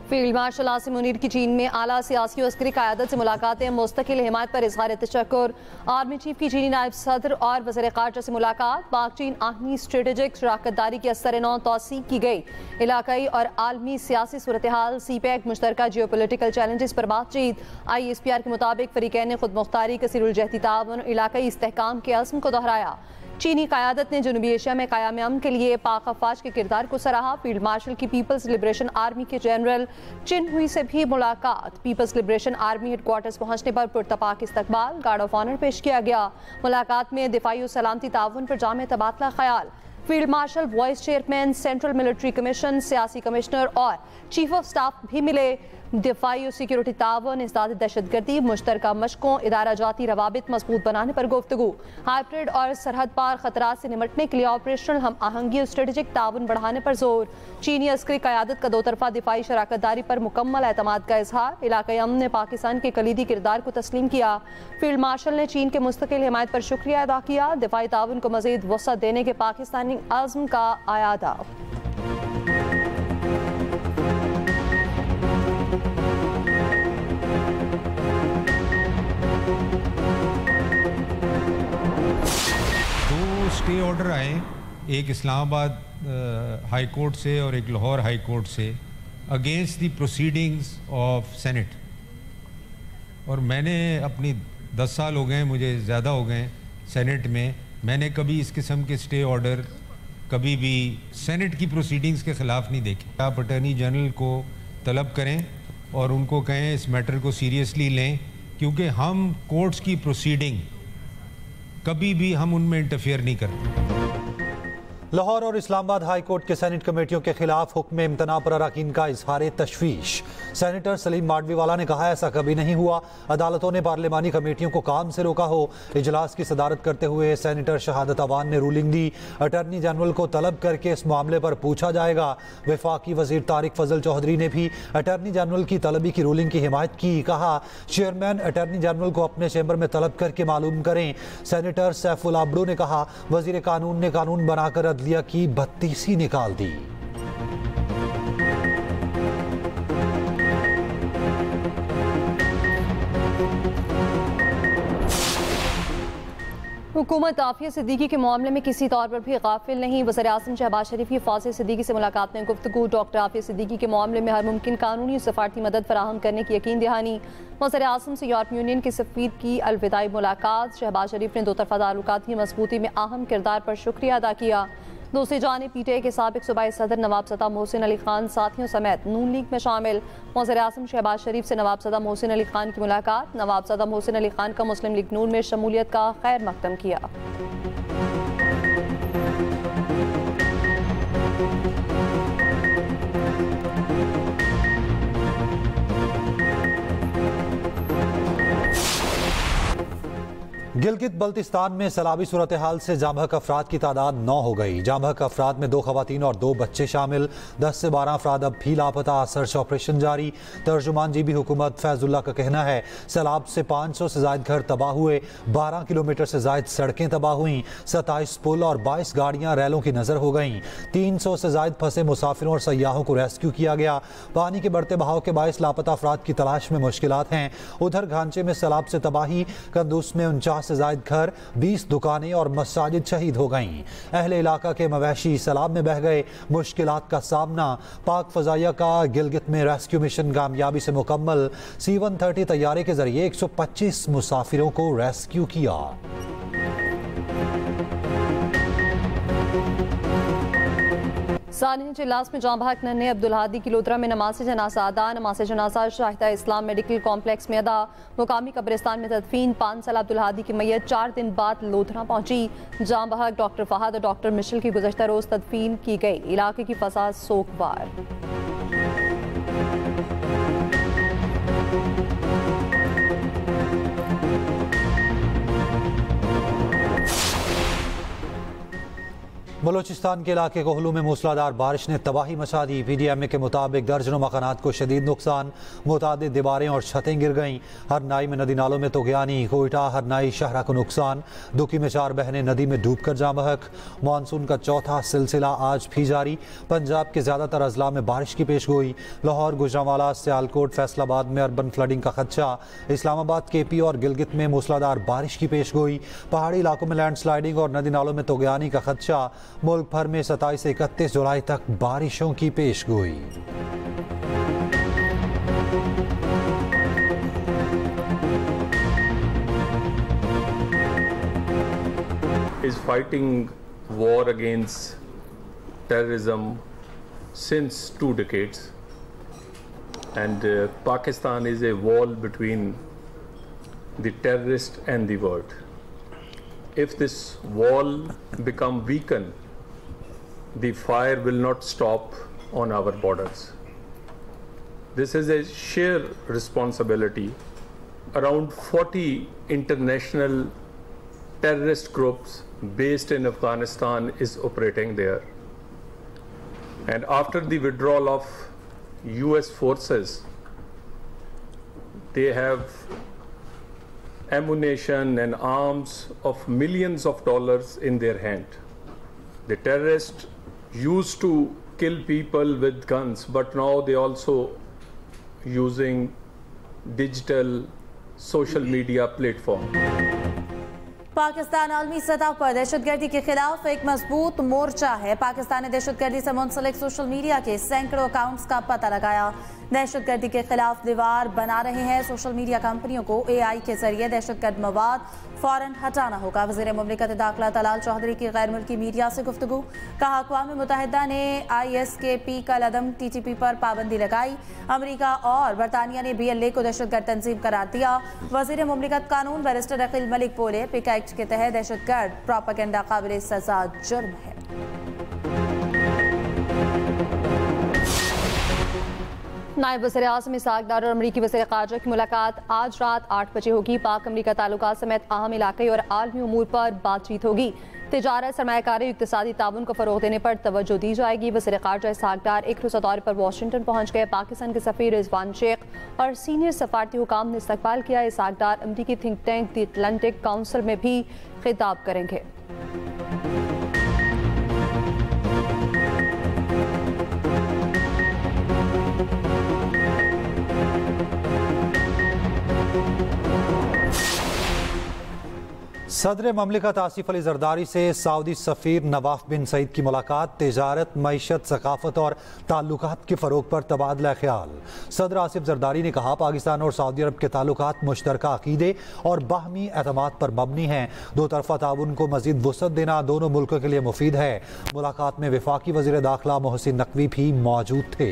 Field marshal Asim Munir की चीन में आला सियासी और अस्करी क़यादत से मुलाकातें, मुस्तकिल हिमायत पर इजहार तशक्कुर। आर्मी चीफ की चीनी नायब सदर और वज़ीर ख़ारजा से मुलाकात, पाक चीन आहमी स्ट्रेटेजिक शराकतदारी की असर-ए-नौ तौसीक़ की गई। इलाकाई और आलमी सियासी सूरत हाल, CPEC मुश्तरका जियो पोलिटिकल चैलेंजेस पर बातचीत। ISPR के मुताबिक फ़रीक़ैन ने खुद मुख्तारी, कसीरुल-जहती ताउन, इलाकाई इस्तेहकाम के अज़्म को दोहराया। चीनी क़यादत ने जनूबी एशिया में क़याम अमन के लिए पाक अफ़वाज के किरदार को सराहा। फील्ड मार्शल की पीपल्स लिबरेशन आर्मी के जनरल चिन हुई से भी मुलाकात। पीपल्स लिबरेशन आर्मी हेडक्वार्टर्स पहुंचने पर पुरतपाक इस्तकबाल, गार्ड ऑफ ऑनर पेश किया गया। मुलाकात में दिफाई और सलामती ताउन पर जामे तबादला ख्याल। Field marshal, vice chairman, central military commission, सियासी कमिश्नर और चीफ ऑफ स्टाफ भी मिले। दिफाई और सिक्योरिटी तावन, इस्दाद दहशतगर्दी, मुश्तरका मशकों, इदारा जाती रवाबित मजबूत बनाने पर गुफ्तगू। हाइब्रिड और सरहद पार खतरात से निमटने के लिए ऑपरेशनल हम आहंगी और स्ट्रेटेजिक तावन बढ़ाने पर जोर। चीनी अस्करी क़यादत का 2 तरफा दिफाई शराकतदारी पर मुकम्मल एतमाद का इजहार। इलाक़ाई अमन ने पाकिस्तान के कलीदी किरदार को तस्लीम किया। फील्ड मार्शल ने चीन के मुस्तकिल हिमायत पर शुक्रिया अदा किया। दिफाई तावन को मज़ीद वसअत देने के पाकिस्तानी अज़्म का आयादा। स्टे ऑर्डर आए, एक इस्लामाबाद हाई कोर्ट से और एक लाहौर हाई कोर्ट से, against the proceedings of senate. और मैंने अपनी 10 साल हो गए, मुझे ज़्यादा हो गए सेनेट में, मैंने कभी इस किस्म के स्टे ऑर्डर कभी भी सेनेट की प्रोसीडिंग्स के ख़िलाफ़ नहीं देखे। आप अटॉर्नी जनरल को तलब करें और उनको कहें इस मैटर को सीरियसली लें, क्योंकि हम कोर्ट्स की प्रोसीडिंग कभी भी हम उनमें इंटरफेयर नहीं करते। लाहौर और इस्लामाबाद हाई कोर्ट के सेनेट कमेटियों के खिलाफ हुक्म इम्तना पर अरकान का इजहार तशवीश। सेनेटर सलीम माडवीवाला ने कहा ऐसा कभी नहीं हुआ, अदालतों ने पार्लिमानी कमेटियों को काम से रोका हो। इजलास की सदारत करते हुए सेनेटर शहादत अवान ने रूलिंग दी, अटॉर्नी जनरल को तलब करके इस मामले पर पूछा जाएगा। वफाकी वजीर तारिक फजल चौधरी ने भी अटॉर्नी जनरल की तलबी की रूलिंग की हिमायत की। कहा चेयरमैन अटॉर्नी जनरल को अपने चैम्बर में तलब करके मालूम करें। सेनेटर सैफुल आबडू ने कहा वजीर कानून ने कानून बनाकर अदलिया की बत्तीसी निकाल दी। हुकूमत आफिया सिद्दीकी के मामले में किसी तौर पर भी गाफिल नहीं। वज़ीर आज़म शहबाज शरीफ की फासिल सिद्दीकी से मुलाकात में गुफ्तगू। डॉक्टर आफिया सिद्दीकी के मामले में हर मुमकिन कानूनी और सफारती मदद फराहम करने की यकीन दहानी। वज़ीर आज़म से यूरोपीय यूनियन के सफ़ीर की अलविदाई मुलाकात। शहबाज शरीफ ने 2 तरफा ताल्लुकात की मजबूती में अहम किरदार पर शुक्रिया अदा किया। दूसरी जानिब PTI के साबिक सूबाई सदर नवाबज़दा मोहसिन अली खान साथियों समेत नून लीग में शामिल। वज़ीर आज़म शहबाज शरीफ से नवाबज़दा मोहसिन अली खान की मुलाकात। नवाबज़दा मोहसिन अली खान का मुस्लिम लीग नून में शमूलियत का खैर मकदम किया। गिलगित बल्तिस्तान में सैलाबी सूरत हाल से जाँ बहक अफराद की तादाद 9 हो गई। जाँ बहक अफराद में 2 खवातीन और 2 बच्चे शामिल। 10 से 12 अफराद अब भी लापता। सर्च ऑपरेशन जारी। तर्जुमान जीबी हुकूमत फैजुल्ला का कहना है सैलाब से 500 से जायद घर तबाह हुए, 12 किलोमीटर से जायद सड़कें तबाह हुई, 27 पुल और 22 गाड़ियाँ रैलों की नज़र हो गईं। 300 से जायद फंसे मुसाफिरों और सयाहों को रेस्क्यू किया गया। पानी के बढ़ते बहाव के बायस लापता अफराद की तलाश में मुश्किलात हैं। उधर घांचे में सैलाब से तबाही। कंदूस में 49 से जायद घर, 20 दुकानें और मसाजिद शहीद हो गईं। अहले इलाका के मवेशी सैलाब में बह गए, मुश्किलात का सामना। पाक फजाइया का गिलगित में रेस्क्यू मिशन कामयाबी से मुकम्मल। C-130 तैयारे के जरिए 125 मुसाफिरों को रेस्क्यू किया। सानिया जिलास में जाँ बहक नन्हे अब्दुल हादी की लोधरा में नमाज जनाजा अदा। नमाज जनाजा शाहिदा इस्लाम मेडिकल कॉम्प्लेक्स में अदा। मुकामी कब्रिस्तान में तदफीन। 5 साल अब्दुल हादी की मैयत 4 दिन बाद लोधरा पहुंची। जाँ बहक डॉक्टर फहद और डॉक्टर मिशेल की गुज़श्ता रोज़ तदफीन की गई। इलाके की फसाद सोगवार। बलोचिस्तान के इलाके कोहलू में मूसलाधार बारिश ने तबाही मचा दी। PDMA के मुताबिक दर्जनों मकानात को शदीद नुकसान, मुतादिद दीवारें और छतें गिर गईं। हरनाई में नदी नालों में तोगयानी, कोयटा हरनाई शहरा को नुकसान। दुकी में 4 बहनें नदी में डूबकर जाँ बहक। मानसून का चौथा सिलसिला आज भी जारी। पंजाब के ज़्यादातर अजला में बारिश की पेशगोई। लाहौर, गुजरांवाला, सियालकोट, फैसलाबाद में अर्बन फ्लडिंग का खदशा। इस्लामाबाद, KP और गिलगित में मूसलाधार बारिश की पेशगोई। पहाड़ी इलाकों में लैंडस्लाइडिंग और नदी नालों में तोगयानी का खदशा। मुल्क भर में 27 से 31 जुलाई तक बारिशों की पेशगोई। is fighting war against terrorism since 2 decades, and Pakistan is a wall between the terrorist and the world. If this wall become weakened, the fire will not stop on our borders. This is a shared responsibility. Around 40 international terrorist groups based in Afghanistan is operating there. And after the withdrawal of US forces, they have ammunition and arms of millions of dollars in their hand. The terrorists used to kill people with guns, but now they also using digital social media platform. Pakistan आलमी सतह पर दहशतगर्दी के खिलाफ एक मजबूत मोर्चा है। पाकिस्तान ने दहशतगर्दी से मुंसलिक सोशल मीडिया के सैकड़ों अकाउंट्स का पता लगाया। दहशतगर्दी के खिलाफ दीवार बना रहे हैं। सोशल मीडिया कंपनियों को AI के जरिए दहशतगर्द मवाद फौरन हटाना होगा। वज़ीर मुमलिकत दाखिला तलाल चौधरी की गैर मुल्की मीडिया से गुफ्तगू। कहा अक़वाम मुत्तहिदा ने ISKP का लदम TTP पर पाबंदी लगाई। अमरीका और बरतानिया ने BLA को दहशतगर्द तंजीम करार दिया। वज़ीर मुमलिकत कानून बैरिस्टर अकील मलिक बोले, पिक एक्ट के तहत दहशतगर्द प्रोपेगेंडा काबिल सजा जुर्म है। नायब वज़ीर-ए-आज़म इसहाक़ डार और अमरीकी वज़ीर ख़ारजा की मुलाकात आज रात 8 बजे होगी। पाक अमरीका ताल्लुकात समेत अहम इलाक़ाई और आलमी उमूर पर बातचीत होगी। तिजारत, सरमायाकारी, इक़्तिसादी ताउन को फ़रोग़ देने पर तवज्जो दी जाएगी। वज़ीर ख़ारजा इसहाक़ डार एक रोज़ा दौरे पर वाशिंगटन पहुँच गए। पाकिस्तान के सफ़ीर रिजवान शेख और सीनियर सफ़ारती हुकाम ने इस्तक़बाल किया। इसहाक़ डार अमरीकी think tank the Atlantic council में भी खिताब करेंगे। सदर ममलिकत आसिफ अली जरदारी से सऊदी सफ़ीर नवाफ बिन सईद की मुलाकात। तिजारत, मईशत, सकाफत और ताल्लुकात के फ़रोग पर तबादला ख्याल। सदर आसिफ जरदारी ने कहा, पाकिस्तान और सऊदी अरब के ताल्लुकात मुश्तरका अक़ीदे और बाहमी एतमाद पर मबनी हैं। दो तरफ़ा ताउन को मज़ीद वुसअत देना दोनों मुल्कों के लिए मुफीद है। मुलाकात में वफाकी वज़ीर दाखिला मोहसिन नकवी भी मौजूद थे।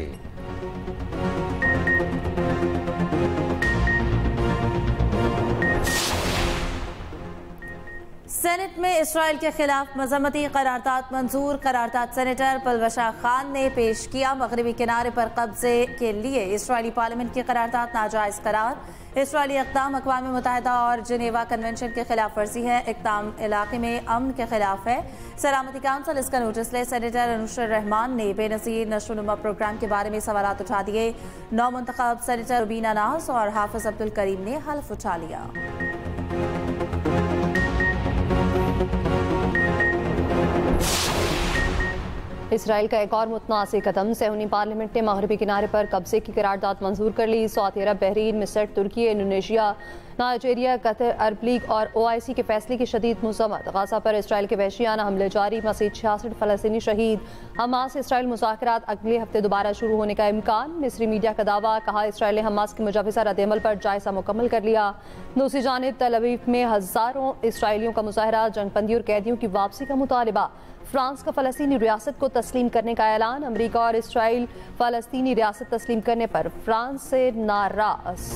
सेनेट में इसराइल के खिलाफ मजम्मती करारदाद मंजूर। करारदाद सेनेटर पलवशा खान ने पेश किया। मगरबी किनारे पर कब्जे के लिए इसराइली पार्लियामेंट की करारदाद नाजायज करार। इसराइली इक़दाम अक़वाम मुत्तहिदा और जिनेवा कन्वेंशन के खिलाफ वर्जी है। इक़दाम इलाके में अमन के खिलाफ है। सलामती काउंसिल इसका नोटिस ले। सेनेटर अनुशर रहमान ने बेनज़ीर नशोनुमा प्रोग्राम के बारे में सवालात उठा दिए। नौ मुंतखब सेनेटर रुबीना नाज और हाफिज अब्दुल करीम ने हल्फ उठा लिया। इसराइल का एक और मुतनाज़ कदम। सहूनी पार्लियामेंट ने मगरबी किनारे पर कब्जे की करारदाद मंजूर कर ली। सऊदी अरब, बहरीन, मिस्र, तुर्की, इंडोनेशिया, नाइजीरिया, कतर, अरब लीग और OIC के फैसले की शदीद मज़म्मत। गाज़ा पर इसराइल के वहशियाना हमले जारी। मज़ीद 66 फ़लस्तीनी शहीद। हमास इसराइल मुज़ाकरात अगले हफ्ते दोबारा शुरू होने का इम्कान। मिस्री मीडिया का दावा। कहा, इसराइल ने हमास के मुजव्वज़ा रद्द-ए-अमल पर जायज़ा मुकम्मल कर लिया। दूसरी जानिब तल अवीव में हज़ारों इसराइलियों का मुज़ाहरा। जंगबंदी और कैदियों की वापसी का मुतालिबा। फ्रांस का फ़लस्तीनी रियासत को तस्लीम करने का ऐलान। अमरीका और इसराइल फ़लस्तीनी रियासत तस्लीम करने पर फ्रांस से नाराज़।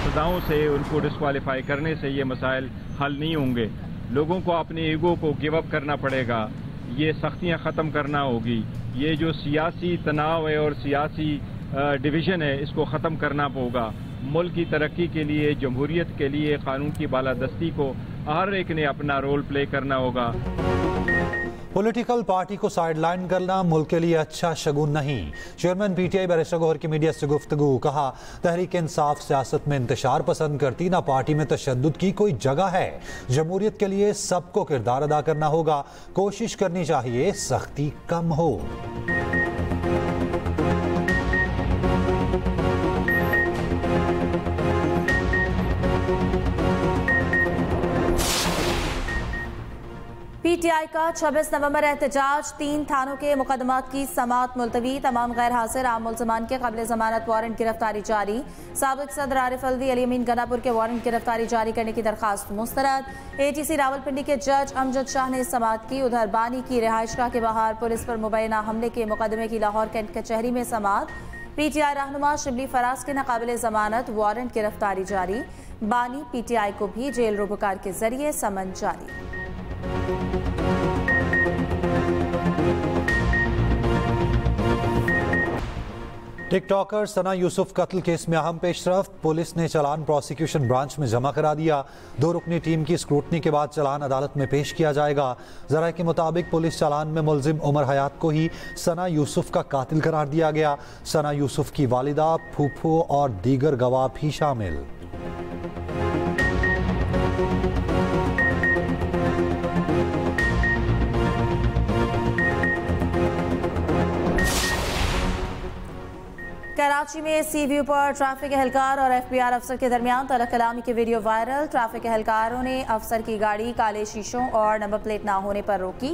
सजाओं से उनको डिस्क्वालीफाई करने से ये मसाइल हल नहीं होंगे। लोगों को अपने ईगो को गिव अप करना पड़ेगा, ये सख्तियां ख़त्म करना होगी, ये जो सियासी तनाव है और सियासी डिवीज़न है इसको ख़त्म करना होगा। मुल्क की तरक्की के लिए, जमहूरियत के लिए, कानून की बालादस्ती को हर एक ने अपना रोल प्ले करना होगा। पॉलिटिकल पार्टी को साइडलाइन करना मुल्क के लिए अच्छा शगुन नहीं। चेयरमैन पीटीआई बैरिस्टर गौहर की मीडिया से गुफ्तगू। कहा, तहरीक इंसाफ सियासत में इंतशार पसंद करती, ना पार्टी में तशद्दुद की कोई जगह है। जमहूरियत के लिए सबको किरदार अदा करना होगा, कोशिश करनी चाहिए सख्ती कम हो। पीटीआई का 26 नवंबर एहतजाज, 3 थानों के मुकदमात की समाअत मुलतवी, तमाम गैर हाजिर आम मुल्ज़मान के क़ब्ल ज़मानत वारंट गिरफ्तारी जारी। साबिक़ सदर आरिफ अलवी अली अमीन गनापुर के वारंट गिरफ्तारी जारी करने की दरखास्त मुस्तरद। एटीसी रावलपिंडी के जज अमजद शाह ने समाअत की। उधर बानी की रिहाइशगाह के बाहर पुलिस पर मुबैना हमले के मुकदमे की लाहौर कैंट कचहरी में समाअत। पीटीआई रहनुमा शिबली फराज के नाक़ाबिल ज़मानत वारंट गिरफ्तारी जारी। बानी पीटीआई को भी जेल रोबोकार के जरिए समन जारी। टिकटॉकर सना यूसुफ कत्ल केस में अहम पेशरफ्त, पुलिस ने चालान प्रोसिक्यूशन ब्रांच में जमा करा दिया। 2 रुकनी टीम की स्क्रूटनी के बाद चालान अदालत में पेश किया जाएगा। जराये के मुताबिक पुलिस चालान में मुलजिम उमर हयात को ही सना यूसुफ का कातिल करार दिया गया। सना यूसुफ की वालिदा, फूफो और दीगर गवाह भी शामिल। कराची में सी व्यू पर ट्रैफिक एहलकार और एफबीआर अफसर के दरमियान तलक कलामी की वीडियो वायरल। ट्रैफिक एहलकारों ने अफसर की गाड़ी काले शीशों और नंबर प्लेट ना होने पर रोकी।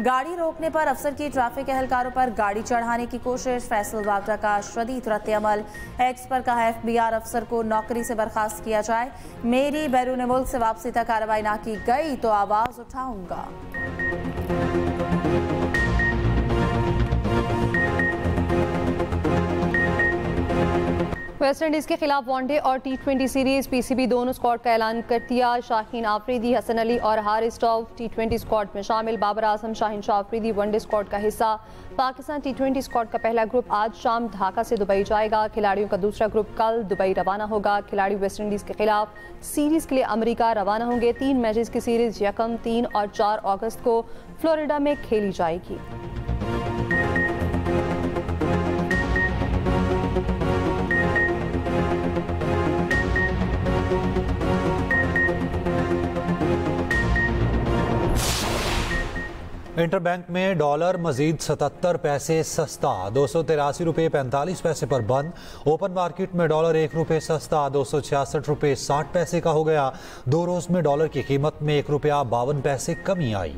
गाड़ी रोकने पर अफसर की ट्रैफिक एहलकारों पर गाड़ी चढ़ाने की कोशिश। फैसल वाबरा का शदीद रद्द-ए-अमल। एक्स पर कहा, एफबीआर अफसर को नौकरी से बर्खास्त किया जाए। मेरी बैरून मुल्क से वापसी तक कार्रवाई ना की गई तो आवाज उठाऊंगा। वेस्ट इंडीज के खिलाफ वनडे और T20 सीरीज पीसीबी दोनों स्क्वाड का ऐलान कर दिया। शाहीन आफरीदी, हसन अली और हारिस स्टॉव T20 स्क्वाड में शामिल। बाबर आजम, शाहीन शाह आफरीदी वनडे स्क्वाड का हिस्सा। पाकिस्तान T20 स्क्वाड का पहला ग्रुप आज शाम ढाका से दुबई जाएगा। खिलाड़ियों का दूसरा ग्रुप कल दुबई रवाना होगा। खिलाड़ी वेस्ट इंडीज के खिलाफ सीरीज के लिए अमेरिका रवाना होंगे। 3 मैचेस की सीरीज 1, 3 और 4 अगस्त को फ्लोरिडा में खेली जाएगी। इंटरबैंक में डॉलर मजीद 77 पैसे सस्ता, 283 रुपये 45 पैसे पर बंद। ओपन मार्केट में डॉलर 1 रुपये सस्ता, 266 रुपये 60 पैसे का हो गया। 2 रोज में डॉलर की कीमत में 1 रुपया 52 पैसे कमी आई।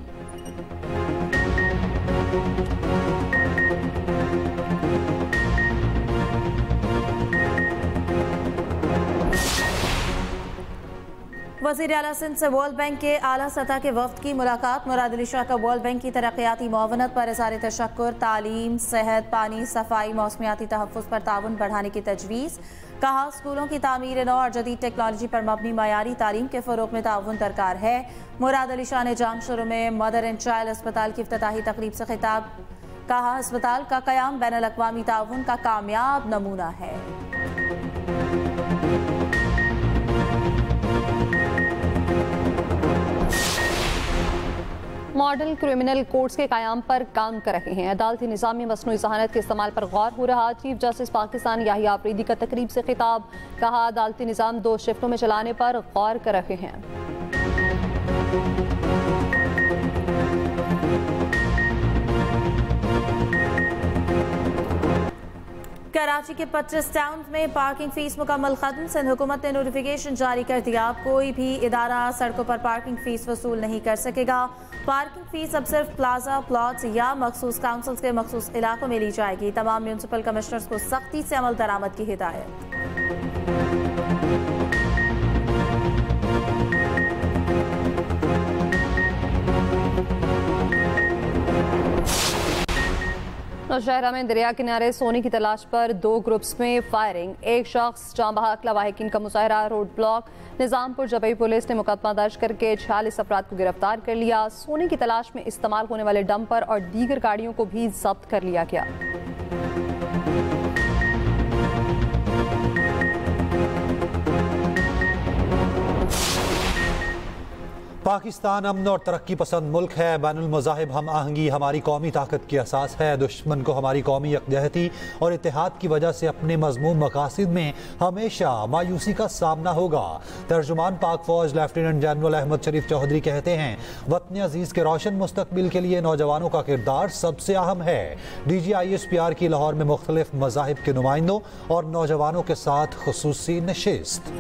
वज़ीर आला सिंध से वर्ल्ड बैंक के आला सतह के वफ्द की मुलाकात। मुराद अली शाह का वर्ल्ड बैंक की तरक्याती मुआवनत पर इज़हार तशक्कुर। तालीम, सेहत, पानी, सफाई, मौसमियाती तहफ़्फ़ुज़ पर ताउन बढ़ाने की तजवीज़। कहा, स्कूलों की तामीर नौ और जदीद टेक्नोलॉजी पर मबनी मयारी तालीम के फ़रोग़ में ताउन दरकार है। मुराद अली शाह ने जाम शुरू में मदर एंड चाइल्ड अस्पताल की इफ्तिताही तकरीब से खिताब। कहा, अस्पताल का क़याम बैनुल अक़वामी ताउन का कामयाब नमूना है। मॉडल क्रिमिनल कोर्ट्स के क़याम पर काम कर रहे हैं। अदालती निज़ाम में मसनूई ज़हानत के इस्तेमाल पर गौर हो रहा। चीफ जस्टिस पाकिस्तान याहिया आफरीदी का तकरीब से खिताब। कहा, अदालती निज़ाम 2 शिफ्टों में चलाने पर गौर कर रहे हैं। कराची के 25 टाउन में पार्किंग फीस मुकम्मल खत्म। सिंध हुकूमत ने नोटिफिकेशन जारी कर दिया। कोई भी इदारा सड़कों पर पार्किंग फीस वसूल नहीं कर सकेगा। पार्किंग फीस अब सिर्फ प्लाजा, प्लॉट्स या मखसूस काउंसिल्स के मखसूस इलाकों में ली जाएगी। तमाम म्यूनसिपल कमिश्नर्स को सख्ती से अमल दरामद की हिदायत। नौशहरा में दरिया किनारे सोने की तलाश पर 2 ग्रुप्स में फायरिंग, एक शख्स जाँ बहक लवाहिकीन का मुजाहरा, रोड ब्लॉक। निजामपुर जबई पुलिस ने मुकदमा दर्ज करके 46 अफराद को गिरफ्तार कर लिया। सोने की तलाश में इस्तेमाल होने वाले डंपर और दीगर गाड़ियों को भी जब्त कर लिया गया। पाकिस्तान अमन और तरक्की पसंद मुल्क है। बैनुल मज़ाहिब हम आहंगी हमारी कौमी ताकत की असास है। दुश्मन को हमारी कौमी यकजहती और इत्तेहाद की वजह से अपने मज़मूम मकासिद में हमेशा मायूसी का सामना होगा। तर्जुमान पाक फौज लेफ्टिनेंट जनरल अहमद शरीफ चौधरी कहते हैं, वतन अजीज़ के रोशन मुस्तकबिल के लिए नौजवानों का किरदार सबसे अहम है। DGISPR की लाहौर में मुख्तलिफ मज़ाहिब के नुमाइंदों और नौजवानों के साथ खुसूसी नशिस्त।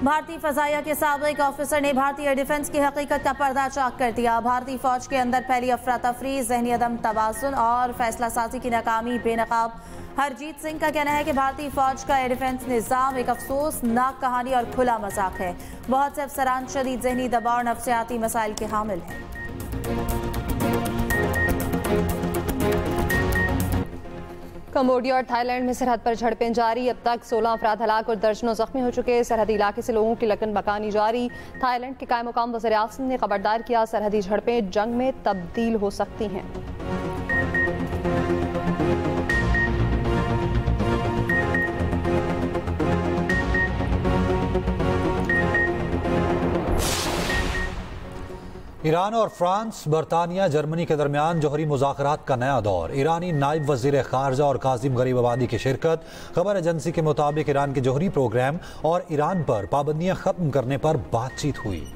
भारतीय फजाइया के साबिक ऑफिसर ने भारतीय डिफेंस की हकीकत का पर्दा चाक कर दिया। भारतीय फौज के अंदर फैली अफरा तफरी, जहनी अदम तवाज़ुन और फैसला साजी की नाकामी बेनकाब। हरजीत सिंह का कहना है कि भारतीय फौज का एयर डिफेंस निज़ाम एक अफसोसनाक कहानी और खुला मजाक है। बहुत से अफसरान शदीद जहनी दबाव और नफ्सियाती मसाइल के हामिल हैं। कंबोडिया और थाईलैंड में सरहद पर झड़पें जारी। अब तक 16 अफराद हलाक और दर्जनों जख्मी हो चुके। सरहदी इलाके से लोगों की लकन बकानी जारी। थाईलैंड के कायम मुकाम वज़ीर आज़म ने खबरदार किया, सरहदी झड़पें जंग में तब्दील हो सकती हैं। ईरान और फ्रांस, बरतानिया, जर्मनी के दरमियान जौहरी मुज़ाकरात का नया दौर। ईरानी नायब वज़ीर ख़ारजा और कासिम गरीबाबादी की शिरकत। खबर एजेंसी के मुताबिक ईरान के जौहरी प्रोग्राम और ईरान पर पाबंदियां ख़त्म करने पर बातचीत हुई।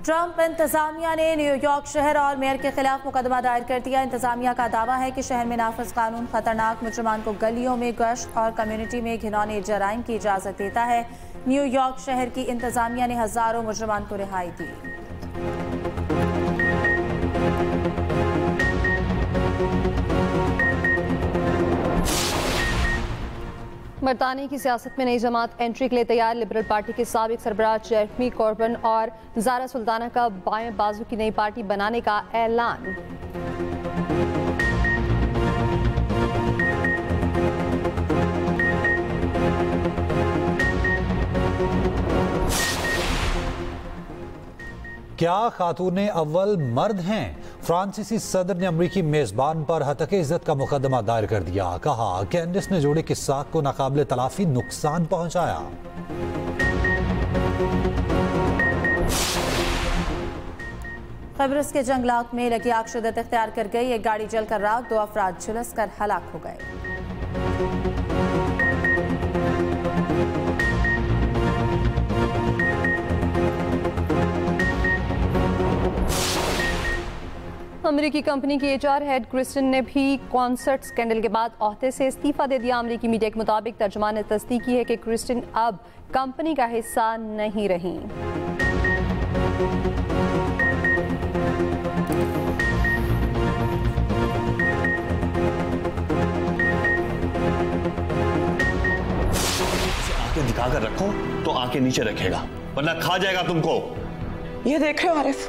ट्रंप इंतजामिया ने न्यूयॉर्क शहर और मेयर के खिलाफ मुकदमा दायर कर दिया। इंतजामिया का दावा है कि शहर में नाफिज कानून खतरनाक मुजरमान को गलियों में गश्त और कम्युनिटी में घिनौने जराइम की इजाज़त देता है। न्यूयॉर्क शहर की इंतजामिया ने हजारों मुजरमान को रिहाई दी। बरतानिया की सियासत में नई जमात एंट्री के लिए तैयार। लिबरल पार्टी के साबिक सरबराह जेरेमी कॉर्बन और ज़ारा सुल्ताना का बाएं बाजू की नई पार्टी बनाने का ऐलान। क्या खातूने अव्वल मर्द हैं? फ्रांसीसी सदर ने अमरीकी मेजबान पर हतके इज्जत का मुकदमा दायर कर दिया। कहा, कैंडिस ने जोड़े की साख को नाकाबिले तलाफी नुकसान पहुंचाया। क़ब्रिस के जंगलात में लगी आग शिद्दत इख्तियार कर गई। एक गाड़ी जलकर राख, 2 अफराद झुलस कर हलाक हो गए। अमेरिकी कंपनी की HR हेड क्रिस्टिन ने भी कॉन्सर्ट स्कैंडल के बाद ओहदे से इस्तीफा दे दिया। अमेरिकी मीडिया के मुताबिक तर्जुमान ने तस्दीक की है कि क्रिस्टिन अब कंपनी का हिस्सा नहीं रही। आंखें दिखाकर रखो तो आंखें नीचे रखेगा, वरना खा जाएगा तुमको। ये देख रहे हो आरिफ,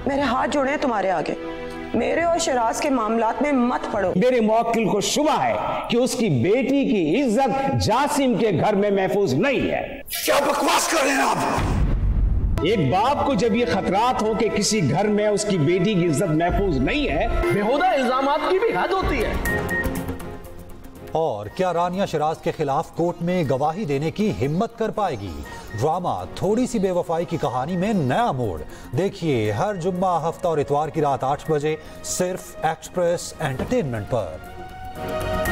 मेरे हाथ जोड़े हैं तुम्हारे आगे। मेरे और शराज के मामलात में मत पड़ो। मेरे मुवक्किल को शुबा है कि उसकी बेटी की इज्जत जासिम के घर में महफूज नहीं है। क्या बकवास कर रहे हैं आप? एक बाप को जब ये खतरात हो कि किसी घर में उसकी बेटी की इज्जत महफूज नहीं है, बेहुदा इल्जामात की भी हद होती है। और क्या रानिया शराज के खिलाफ कोर्ट में गवाही देने की हिम्मत कर पाएगी? ड्रामा थोड़ी सी बेवफाई की कहानी में नया मोड़। देखिए हर जुम्मा, हफ्ता और इतवार की रात 8 बजे सिर्फ एक्सप्रेस एंटरटेनमेंट पर।